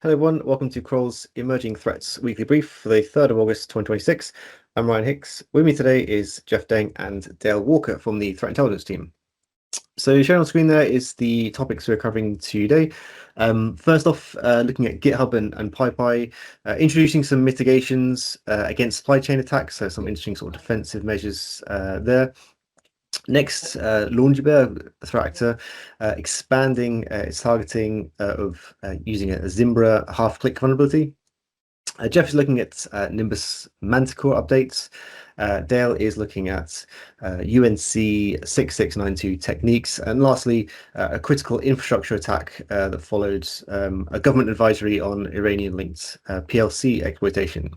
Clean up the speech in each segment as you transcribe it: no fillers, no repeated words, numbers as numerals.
Hello everyone, welcome to Kroll's Emerging Threats Weekly Brief for the 3rd of August 2026. I'm Ryan Hicks. With me today is Jeff Deng and Dale Walker from the Threat Intelligence team. So shown on screen there is the topics we're covering today. First off, looking at GitHub and PyPI, introducing some mitigations against supply chain attacks, so some interesting sort of defensive measures there. Next, LaundryBear, a threat actor, expanding its targeting of using a Zimbra half-click vulnerability. Jeff is looking at Nimbus Manticore updates. Dale is looking at UNC 6692 techniques. And lastly, a critical infrastructure attack that followed a government advisory on Iranian-linked PLC exploitation.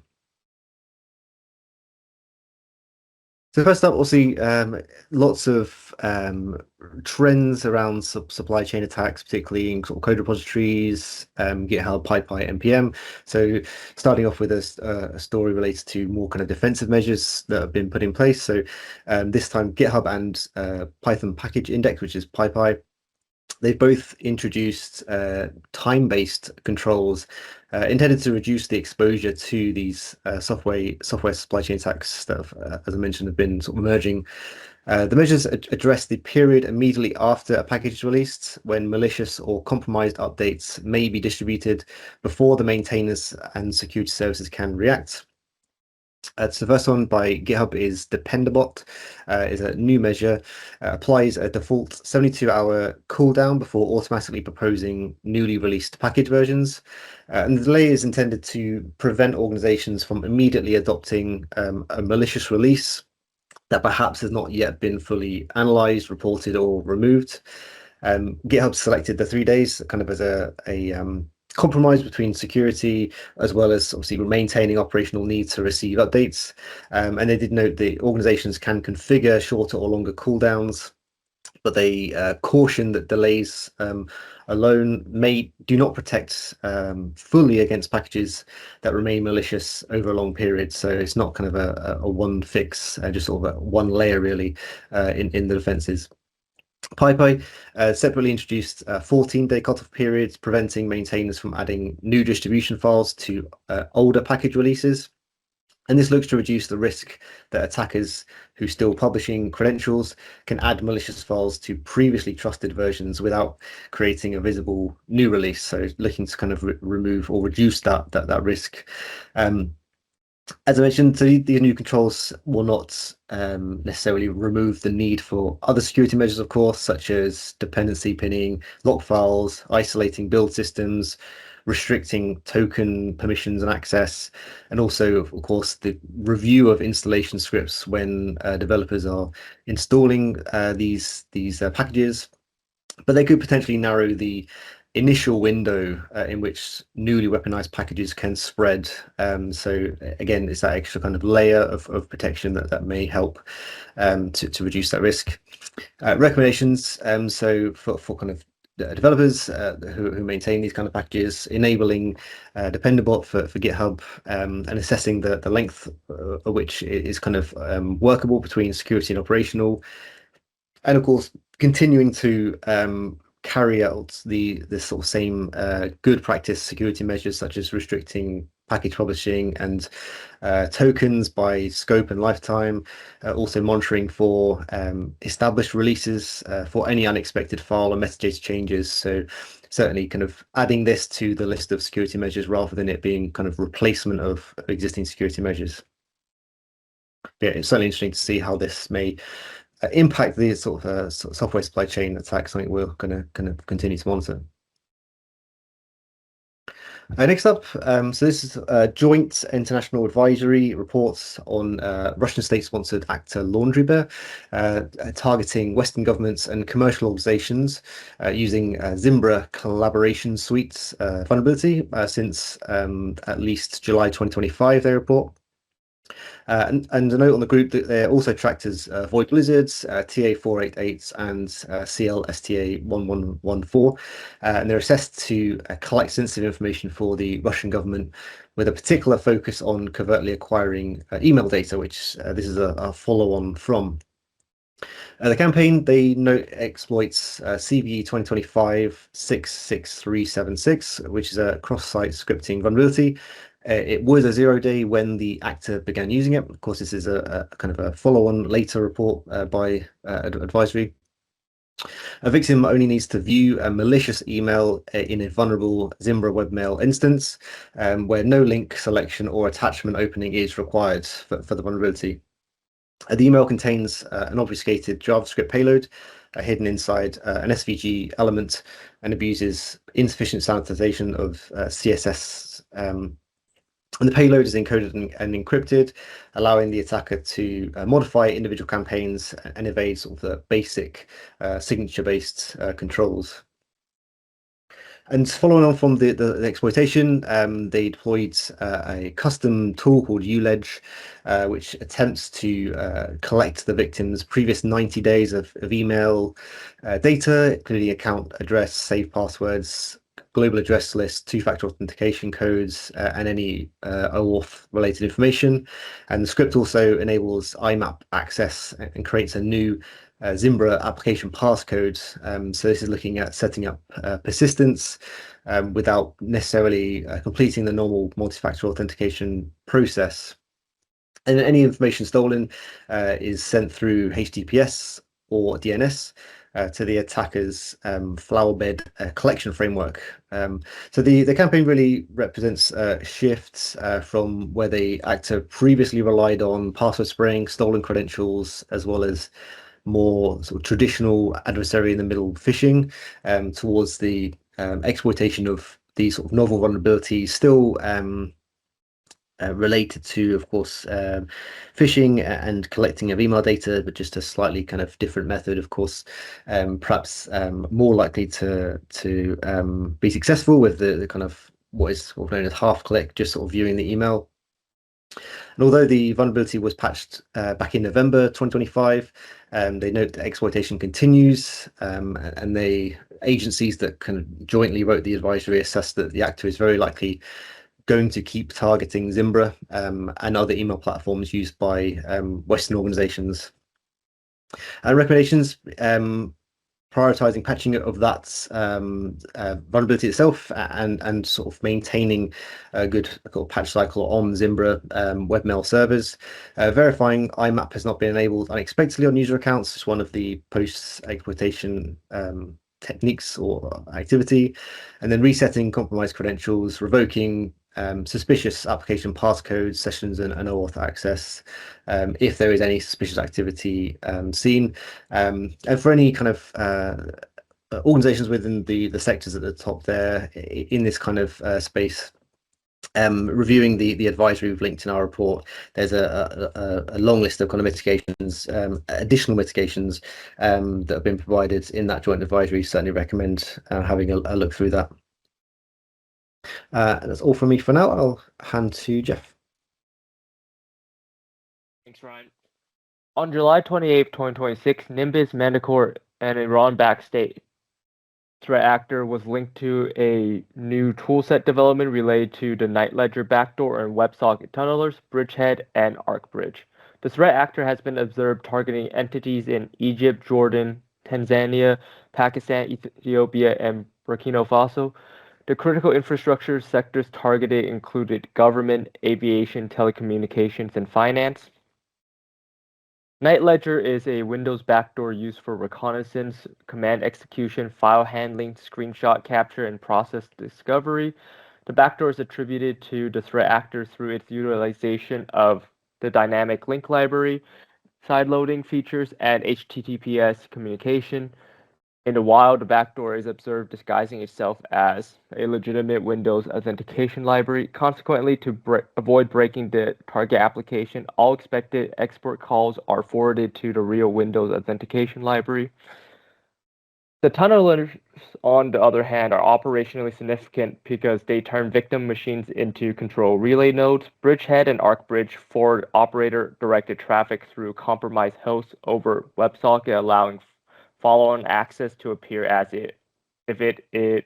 So first up, we'll see lots of trends around supply chain attacks, particularly in sort of code repositories, GitHub, PyPI, NPM. So starting off with a story related to more kind of defensive measures that have been put in place. So this time GitHub and Python package index, which is PyPI, they've both introduced time-based controls intended to reduce the exposure to these software supply chain attacks that, as I mentioned, have been sort of emerging. The measures address the period immediately after a package is released, when malicious or compromised updates may be distributed before the maintainers and security services can react. So the first one by GitHub is Dependabot, is a new measure, applies a default 72-hour cooldown before automatically proposing newly released package versions. And the delay is intended to prevent organizations from immediately adopting a malicious release that perhaps has not yet been fully analyzed, reported, or removed. GitHub selected the 3 days kind of as a compromise between security as well as obviously maintaining operational needs to receive updates. And they did note that organizations can configure shorter or longer cooldowns, but they caution that delays alone do not protect fully against packages that remain malicious over a long period. So it's not kind of a one fix, just sort of a one layer really in the defenses. PyPI separately introduced 14-day cutoff periods, preventing maintainers from adding new distribution files to older package releases. And this looks to reduce the risk that attackers who still publishing credentials can add malicious files to previously trusted versions without creating a visible new release. So looking to kind of remove or reduce that risk. As I mentioned, so these new controls will not necessarily remove the need for other security measures, of course, such as dependency pinning, lock files, isolating build systems, restricting token permissions and access, and also, of course, the review of installation scripts when developers are installing these packages. But they could potentially narrow the initial window in which newly weaponized packages can spread. So again, it's that extra kind of layer of protection that may help to reduce that risk. Recommendations. So for kind of developers who maintain these kind of packages, enabling Dependabot for GitHub, and assessing the length of which is kind of workable between security and operational, and of course continuing to carry out this sort of same good practice security measures, such as restricting package publishing and tokens by scope and lifetime, also monitoring for established releases for any unexpected file or metadata changes. So certainly kind of adding this to the list of security measures rather than it being kind of replacement of existing security measures. Yeah, it's certainly interesting to see how this may impact the sort of software supply chain attacks, something we're going to kind of continue to monitor. Next up, so this is joint international advisory reports on Russian state-sponsored actor LaundryBear targeting Western governments and commercial organizations using Zimbra collaboration suites vulnerability since at least July 2025, they report. And a note on the group that they're also tracked as Void Blizzards, TA488 and CLSTA1114, and they're assessed to collect sensitive information for the Russian government, with a particular focus on covertly acquiring email data, which this is a follow-on from. The campaign, they note exploits CVE 2025-66376, which is a cross-site scripting vulnerability. It was a 0-day when the actor began using it. Of course, this is a kind of a follow-on later report by advisory. A victim only needs to view a malicious email in a vulnerable Zimbra webmail instance, where no link selection or attachment opening is required for the vulnerability. The email contains an obfuscated JavaScript payload hidden inside an SVG element and abuses insufficient sanitization of CSS. And the payload is encoded and encrypted, allowing the attacker to modify individual campaigns and evade sort of the basic signature-based controls. And following on from the exploitation, they deployed a custom tool called ULedge, which attempts to collect the victim's previous 90 days of email data, including account address, saved passwords, global address list, two-factor authentication codes, and any OAuth related information. And the script also enables IMAP access and creates a new Zimbra application passcode. So this is looking at setting up persistence without necessarily completing the normal multi-factor authentication process. And any information stolen is sent through HTTPS or DNS to the attacker's flowerbed collection framework. So the campaign really represents shifts from where the actor previously relied on password spraying, stolen credentials, as well as more sort of traditional adversary in the middle phishing towards the exploitation of these sort of novel vulnerabilities, still related to, of course, phishing and collecting of email data, but just a slightly kind of different method, of course, perhaps more likely to be successful with the kind of what is sort of known as half click, just sort of viewing the email. And although the vulnerability was patched back in November 2025, they note that exploitation continues, and the agencies that kind of jointly wrote the advisory assessed that the actor is very likely going to keep targeting Zimbra and other email platforms used by Western organizations. And recommendations, prioritizing patching of that vulnerability itself and sort of maintaining a good patch cycle on Zimbra webmail servers. Verifying IMAP has not been enabled unexpectedly on user accounts. It's one of the post-exploitation techniques or activity. And then resetting compromised credentials, revoking suspicious application passcodes, sessions, and OAuth access if there is any suspicious activity seen. And for any kind of organizations within the sectors at the top there in this kind of space, reviewing the advisory we've linked in our report, there's a long list of kind of mitigations, additional mitigations that have been provided in that joint advisory. Certainly recommend having a look through that. That's all from me for now. I'll hand to Jeff. Thanks, Ryan. On July 28, 2026, Nimbus Manticore, an Iran-backed state threat actor, was linked to a new toolset development related to the NightLedger backdoor and WebSocket tunnelers, BridgeHead and ArcBridge. The threat actor has been observed targeting entities in Egypt, Jordan, Tanzania, Pakistan, Ethiopia, and Burkina Faso. The critical infrastructure sectors targeted included government, aviation, telecommunications, and finance. NightLedger is a Windows backdoor used for reconnaissance, command execution, file handling, screenshot capture, and process discovery. The backdoor is attributed to the threat actor through its utilization of the dynamic link library, sideloading features, and HTTPS communication. In the wild, the backdoor is observed disguising itself as a legitimate Windows authentication library. Consequently, to avoid breaking the target application, all expected export calls are forwarded to the real Windows authentication library. The tunnelers, on the other hand, are operationally significant because they turn victim machines into control relay nodes. BridgeHead and ArcBridge forward operator-directed traffic through compromised hosts over WebSocket, allowing follow-on access to appear as if it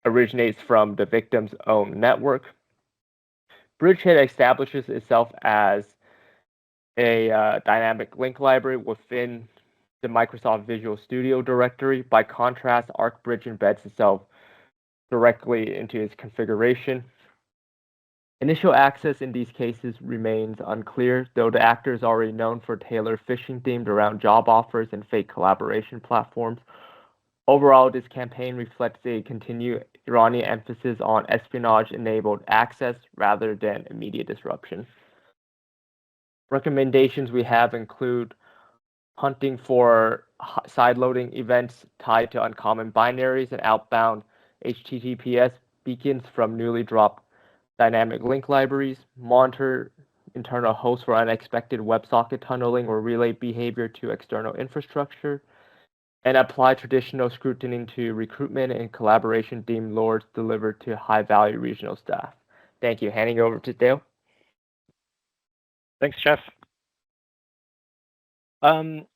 originates from the victim's own network. BridgeHead establishes itself as a dynamic link library within the Microsoft Visual Studio directory. By contrast, ArcBridge embeds itself directly into its configuration. Initial access in these cases remains unclear, though the actor is already known for tailored phishing themed around job offers and fake collaboration platforms. Overall, this campaign reflects a continued Iranian emphasis on espionage-enabled access rather than immediate disruption. Recommendations we have include hunting for sideloading events tied to uncommon binaries and outbound HTTPS beacons from newly dropped dynamic link libraries, monitor internal hosts for unexpected WebSocket tunneling or relay behavior to external infrastructure, and apply traditional scrutiny to recruitment and collaboration themed lures delivered to high-value regional staff. Thank you. Handing over to Dale. Thanks, Jeff.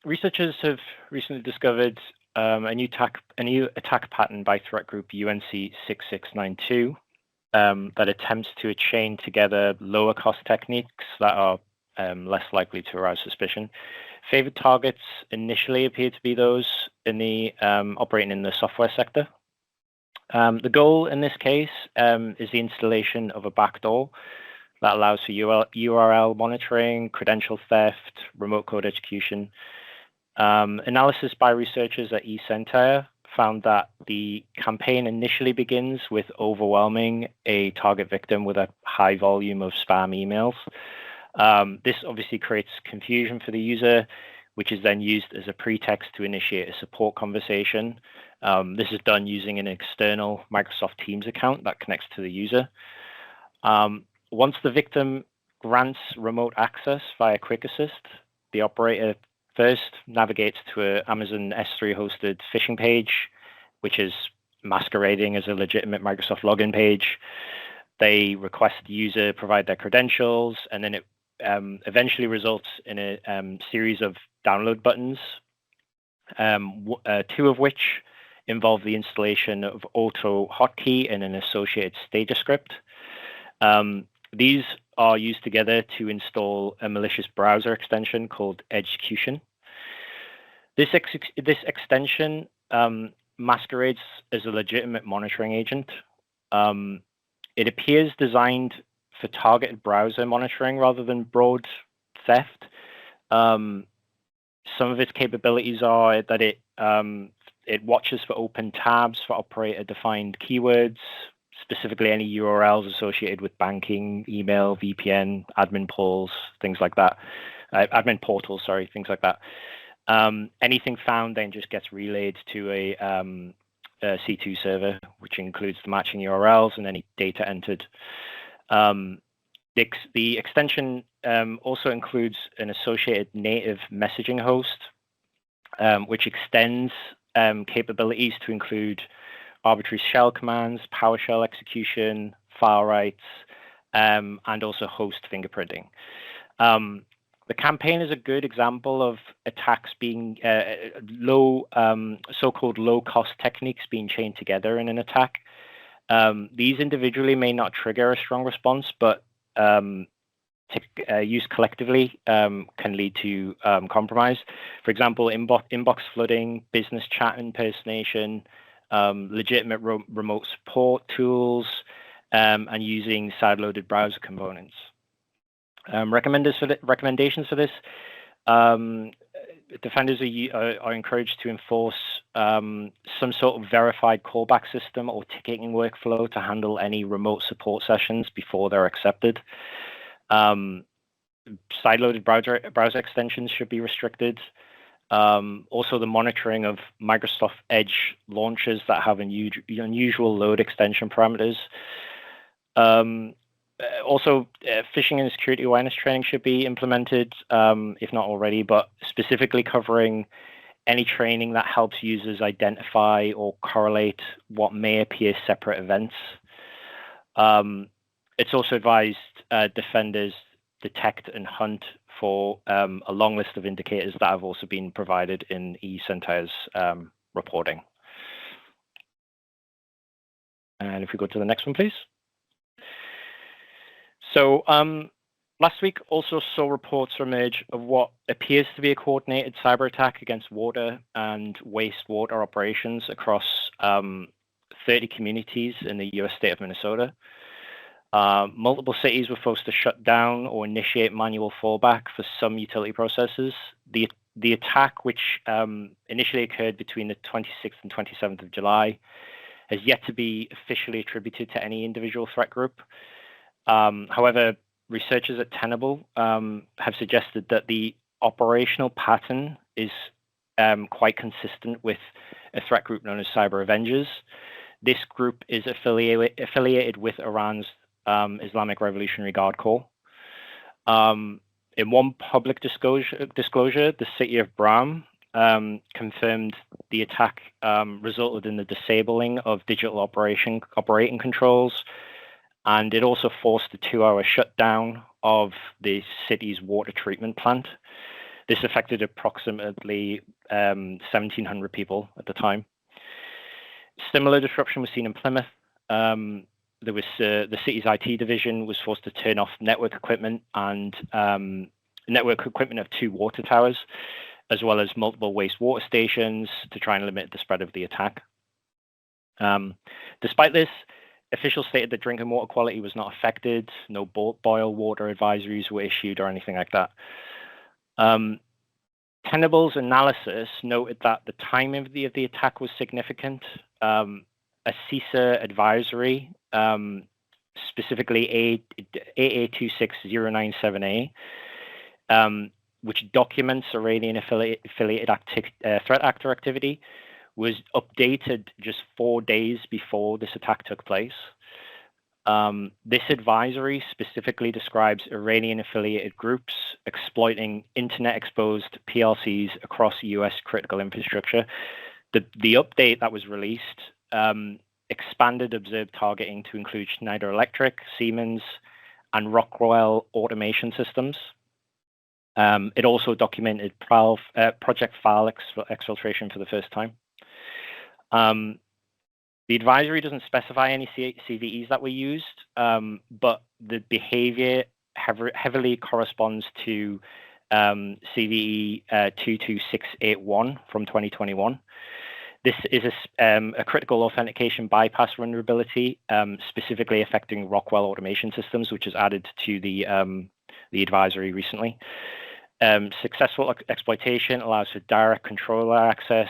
Researchers have recently discovered a new attack pattern by threat group UNC6692 that attempts to chain together lower cost techniques that are less likely to arouse suspicion. Favored targets initially appear to be those in the operating in the software sector. The goal in this case is the installation of a backdoor that allows for URL monitoring, credential theft, remote code execution. Analysis by researchers at eCentire found that the campaign initially begins with overwhelming a target victim with a high volume of spam emails. This obviously creates confusion for the user, which is then used as a pretext to initiate a support conversation. This is done using an external Microsoft Teams account that connects to the user. Once the victim grants remote access via Quick Assist, the operator first navigates to an Amazon S3 hosted phishing page, which is masquerading as a legitimate Microsoft login page. They request the user provide their credentials, and then it eventually results in a series of download buttons, two of which involve the installation of auto hotkey and an associated status script. These are used together to install a malicious browser extension called Execution. This extension masquerades as a legitimate monitoring agent. It appears designed for targeted browser monitoring rather than broad theft. Some of its capabilities are that it watches for open tabs for operator-defined keywords, specifically any URLs associated with banking, email, VPN, admin portals, things like that. Things like that. Anything found then just gets relayed to a C2 server, which includes the matching URLs and any data entered. The extension also includes an associated native messaging host, which extends capabilities to include arbitrary shell commands, PowerShell execution, file writes, and also host fingerprinting. The campaign is a good example of attacks being so-called low-cost techniques being chained together in an attack. These individually may not trigger a strong response, but used collectively can lead to compromise. For example, inbox flooding, business chat impersonation, legitimate remote support tools, and using side-loaded browser components. Recommendations for this: defenders are encouraged to enforce some sort of verified callback system or ticketing workflow to handle any remote support sessions before they're accepted. Side-loaded browser extensions should be restricted. Also, the monitoring of Microsoft Edge launchers that have unusual load extension parameters. Also, phishing and security awareness training should be implemented, if not already, but specifically covering any training that helps users identify or correlate what may appear separate events. It's also advised defenders detect and hunt for a long list of indicators that have also been provided in eCentire's reporting. And if we go to the next one, please. So Last week also saw reports emerge of what appears to be a coordinated cyber attack against water and wastewater operations across 30 communities in the US state of Minnesota. Multiple cities were forced to shut down or initiate manual fallback for some utility processes. The attack, which initially occurred between the 26th and 27th of July, has yet to be officially attributed to any individual threat group. However, researchers at Tenable have suggested that the operational pattern is quite consistent with a threat group known as Cyber Avengers. This group is affiliated with Iran's Islamic Revolutionary Guard Corps. In one public disclosure, the city of Bram confirmed the attack resulted in the disabling of digital operating controls, and it also forced a 2-hour shutdown of the city's water treatment plant. This affected approximately 1,700 people at the time. Similar disruption was seen in Plymouth. There was the city's IT division was forced to turn off network equipment and network equipment of 2 water towers, as well as multiple wastewater stations to try and limit the spread of the attack. Despite this, officials stated that drinking water quality was not affected. No boil water advisories were issued or anything like that. Tenable's analysis noted that the timing of the attack was significant. A CISA advisory, specifically AA26097A, which documents Iranian affiliated threat actor activity, was updated just 4 days before this attack took place. This advisory specifically describes Iranian-affiliated groups exploiting internet-exposed PLCs across US critical infrastructure. The update that was released expanded observed targeting to include Schneider Electric, Siemens, and Rockwell Automation Systems. It also documented project file exfiltration for the first time. The advisory doesn't specify any CVEs that were used, but the behavior heavily corresponds to CVE 22681 from 2021. This is a critical authentication bypass vulnerability, specifically affecting Rockwell Automation Systems, which is added to the advisory recently. Successful exploitation allows for direct controller access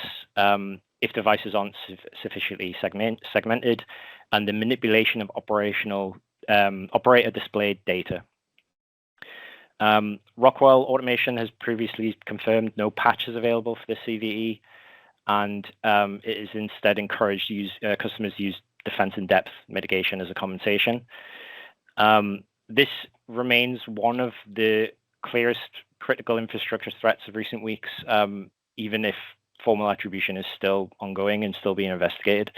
if devices aren't sufficiently segmented, and the manipulation of operator displayed data. Rockwell Automation has previously confirmed no patches available for the CVE, and it is instead encouraged customers to use defense in depth mitigation as a compensation. This remains one of the clearest critical infrastructure threats of recent weeks, even if formal attribution is still ongoing and still being investigated.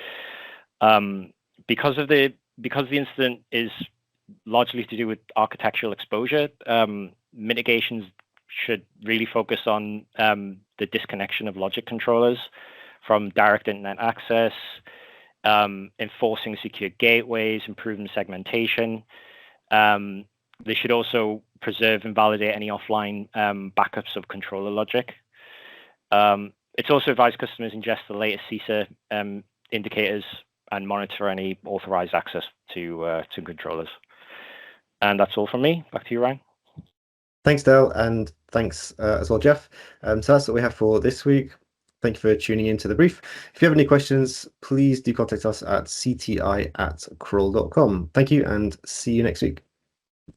Because the incident is largely to do with architectural exposure, mitigations should really focus on the disconnection of logic controllers from direct internet access, enforcing secure gateways, improving segmentation. They should also preserve and validate any offline backups of controller logic. It's also advised customers ingest the latest CISA indicators and monitor any authorized access to controllers. And that's all from me. Back to you, Ryan. Thanks, Dale, and thanks as well, Jeff. So that's what we have for this week. Thank you for tuning into the brief. If you have any questions, please do contact us at cti@kroll.com. Thank you, and see you next week.